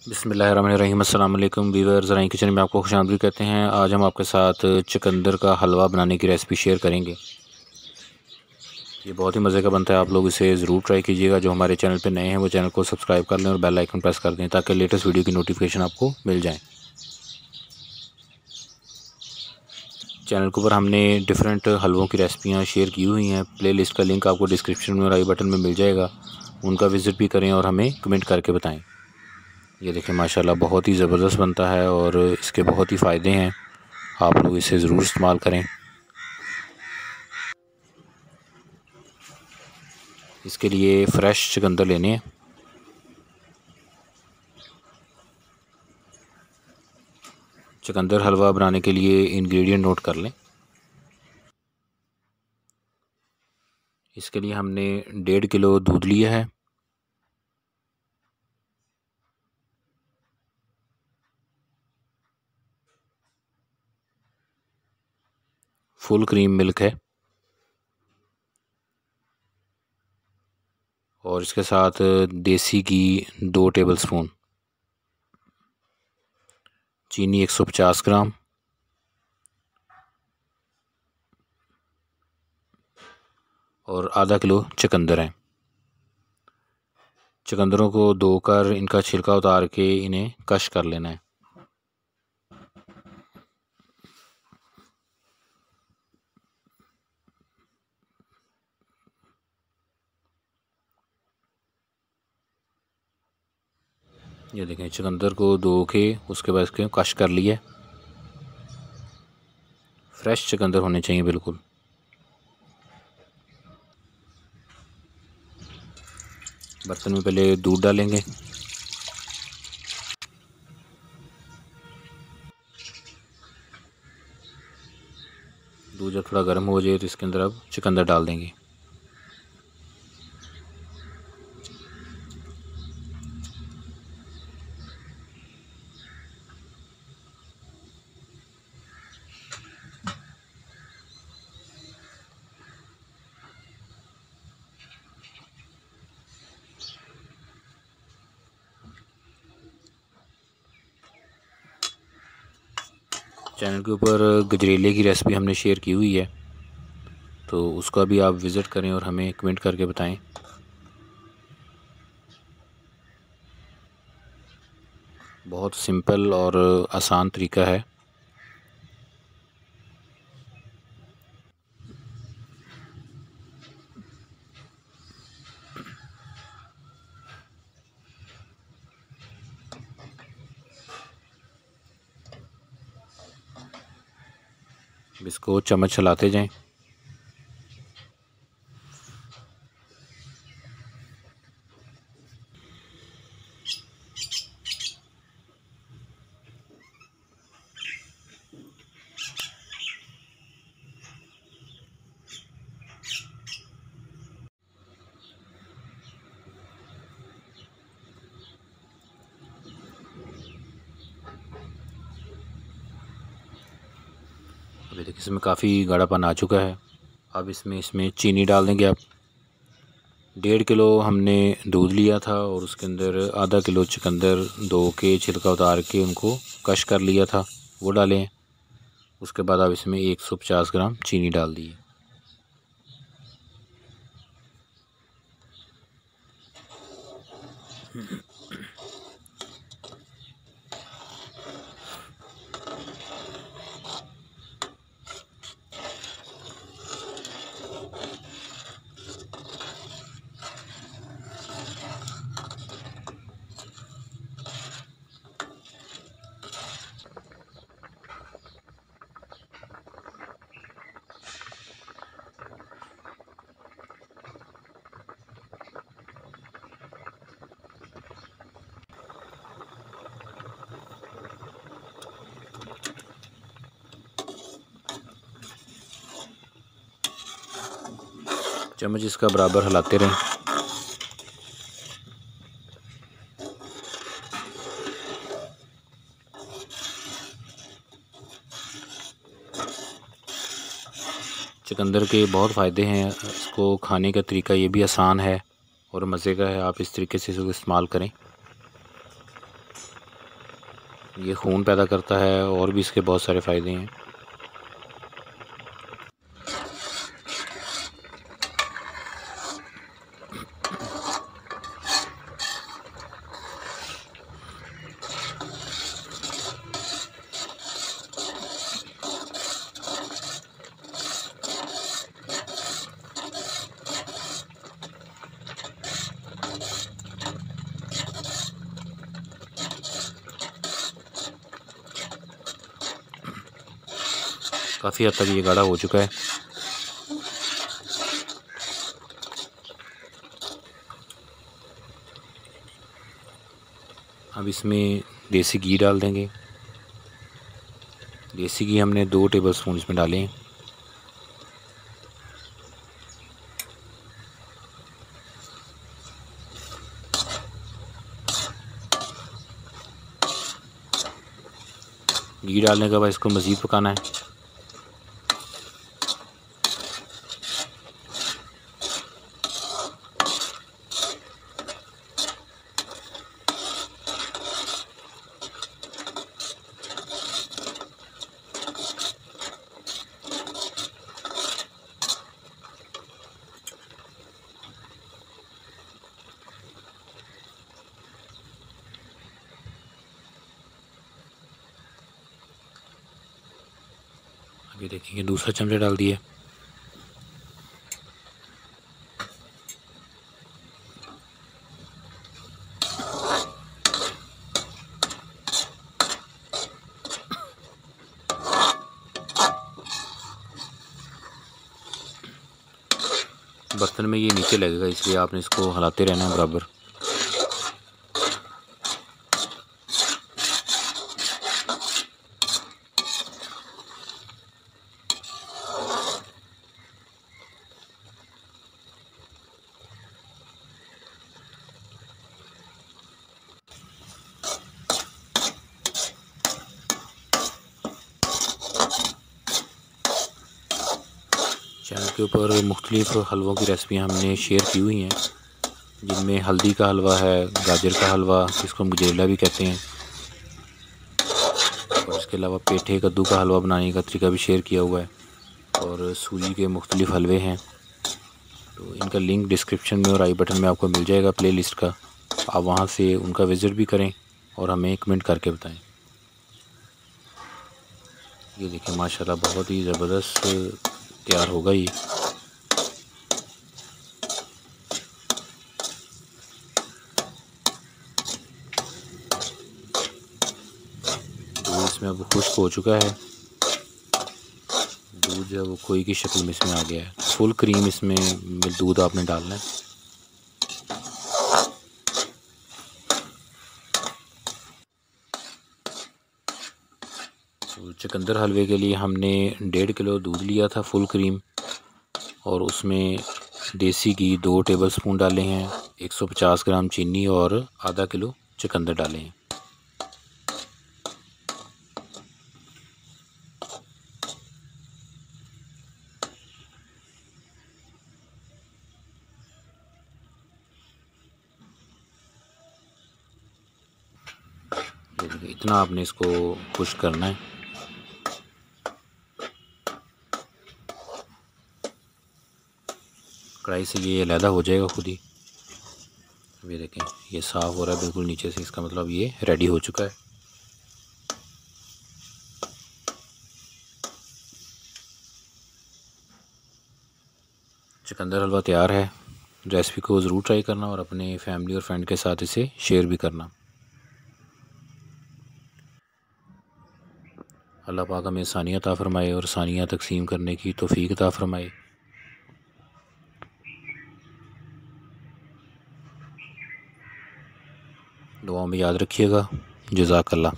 बिस्मिल्लाहिर्रहमानिर्रहीम। अस्सलाम वालेकुम व्यूअर्स, ज़राइन किचन में आपको खुशामदीद कहते हैं। आज हम आपके साथ चुकंदर का हलवा बनाने की रेसिपी शेयर करेंगे। ये बहुत ही मज़े का बनता है, आप लोग इसे ज़रूर ट्राई कीजिएगा। जो हमारे चैनल पे नए हैं वो चैनल को सब्सक्राइब कर लें और बेल आइकन प्रेस कर दें ताकि लेटेस्ट वीडियो की नोटिफिकेशन आपको मिल जाए। चैनल के ऊपर हमने डिफरेंट हलवों की रेसिपियाँ शेयर की हुई हैं। प्लेलिस्ट का लिंक आपको डिस्क्रिप्शन में और आई बटन में मिल जाएगा, उनका विज़िट भी करें और हमें कमेंट करके बताएँ। ये देखें माशाल्लाह बहुत ही ज़बरदस्त बनता है और इसके बहुत ही फ़ायदे हैं, आप लोग इसे ज़रूर इस्तेमाल करें। इसके लिए फ़्रेश चुकंदर लेने हैं। चुकंदर हलवा बनाने के लिए इंग्रेडिएंट नोट कर लें। इसके लिए हमने 1.5 किलो दूध लिया है, फुल क्रीम मिल्क है और इसके साथ देसी घी 2 टेबलस्पून, चीनी 150 ग्राम और आधा किलो चुकंदर हैं। चुकंदरों को धोकर इनका छिलका उतार के इन्हें कश कर लेना है। ये देखें चुकंदर को धो के उसके बाद इसके कश कर लिया। फ्रेश चुकंदर होने चाहिए बिल्कुल। बर्तन में पहले दूध डालेंगे। दूध जब थोड़ा गर्म हो जाए तो इसके अंदर अब चुकंदर डाल देंगे। चैनल के ऊपर गजरेले की रेसिपी हमने शेयर की हुई है, तो उसका भी आप विज़िट करें और हमें कमेंट करके बताएं। बहुत सिंपल और आसान तरीका है। इसको चम्मच चलाते जाएं। अभी देखिए इसमें काफ़ी गाढ़ापन आ चुका है। अब इसमें चीनी डाल देंगे आप। 1.5 किलो हमने दूध लिया था और उसके अंदर आधा किलो चुकंदर धो के छिलका उतार के उनको कश कर लिया था, वो डालें। उसके बाद आप इसमें 150 ग्राम चीनी डाल दिए। चम्मच इसका बराबर हिलाते रहें। चुकंदर के बहुत फ़ायदे हैं, इसको खाने का तरीका ये भी आसान है और मज़े का है। आप इस तरीके से इसको इस्तेमाल करें। ये खून पैदा करता है और भी इसके बहुत सारे फ़ायदे हैं। काफ़ी हद तक ये गाढ़ा हो चुका है। अब इसमें देसी घी डाल देंगे। देसी घी हमने 2 टेबलस्पून इसमें डाले हैं। घी डालने के बाद इसको मज़ीद पकाना है। अभी देखिए दूसरा चमचा डाल दिया। बर्तन में ये नीचे लगेगा, इसलिए आपने इसको हिलाते रहना है बराबर। चैनल के ऊपर मुख्तलिफ़ हलवों की रेसिपी हमने शेयर की हुई हैं, जिनमें हल्दी का हलवा है, गाजर का हलवा जिसको हम गजेला भी कहते हैं, और इसके अलावा पेठे कद्दू का हलवा बनाने का तरीका भी शेयर किया हुआ है, और सूजी के मुख्तलिफ़ हलवे हैं। तो इनका लिंक डिस्क्रिप्शन में और आई बटन में आपको मिल जाएगा प्ले लिस्ट का। आप वहाँ से उनका विज़िट भी करें और हमें कमेंट करके बताएं। ये देखिए माशाल्लाह बहुत ही ज़बरदस्त तैयार होगा ये। दूध इसमें अब खुश्क हो चुका है। दूध जो है वो खोई की शक्ल में इसमें आ गया है। फुल क्रीम इसमें दूध आपने डालना है। तो चुकंदर हलवे के लिए हमने 1.5 किलो दूध लिया था फुल क्रीम, और उसमें देसी घी 2 टेबलस्पून डाले हैं, 150 ग्राम चीनी और आधा किलो चुकंदर डाले हैं। इतना आपने इसको खुश करना है। कढ़ाई से ये अलहदा हो जाएगा खुद ही। ये देखें ये साफ़ हो रहा है बिल्कुल नीचे से, इसका मतलब ये रेडी हो चुका है। चुकंदर हलवा तैयार है। रेसिपी को ज़रूर ट्राई करना और अपने फैमिली और फ्रेंड के साथ इसे शेयर भी करना। अल्लाह पाक हमें आसानियाँ अता फ़रमाए और आसानियाँ तकसीम करने की तौफ़ीक अता फ़रमाए। दुआओं में याद रखिएगा। जज़ाकल्लाह।